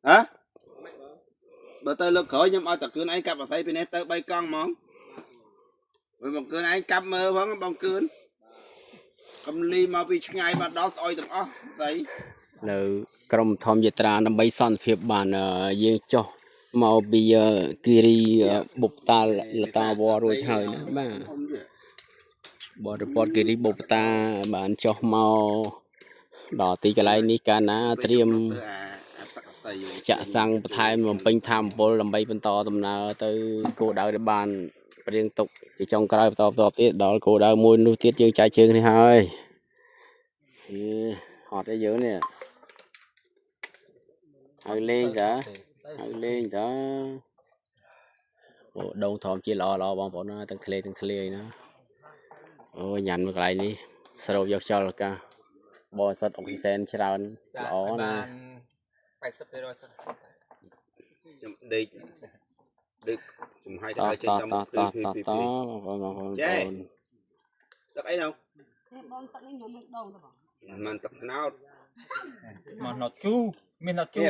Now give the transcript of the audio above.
hả bữa tới lực khỏi nhưng mà tập cơn anh cặp vào thấy bên này tới bay con món với một cơn anh cặp mơ vẫn bông cơn cầm ly mà bị ngay mà đó soi từng ó thấyនៅក្រុមធម្មយាត្រាដើម្បីសន្តិភាពបានយើងចុះមកពីគិរីបុប្តាលតាវររួចហើយណាបាទបរិពតគិរីបុប្តាបានចុះមកដល់ទីកន្លែងនេះកាលណាត្រៀមចាក់សាំងបន្ថែមបំពេញធម្មពលដើម្បីបន្តដំណើរទៅគោលដៅដែលបានព្រៀងទុកជាចុងក្រោយបន្តទៀតដល់គោលដៅមួយនោះទៀតយើងចែកជើងនេះហើយហត់ឲ្យយើងនេះហើយលេងតាអូដងធំជាល្អបងប្អូនណាទាំងធ្លេណាអូញ៉ាំនៅកន្លែងនេះស្រូបយកខ្យល់អាកាសបរិសុទ្ធអុកស៊ីសែនច្រើនល្អណា80% សិនខ្ញុំដេកចំហាយទៅចេញតាមបងទឹកអីនោះបងទឹកនេះយកលើដងទៅបងមិនទឹកថ្នោតមកណត់ជូមានណត់ជូត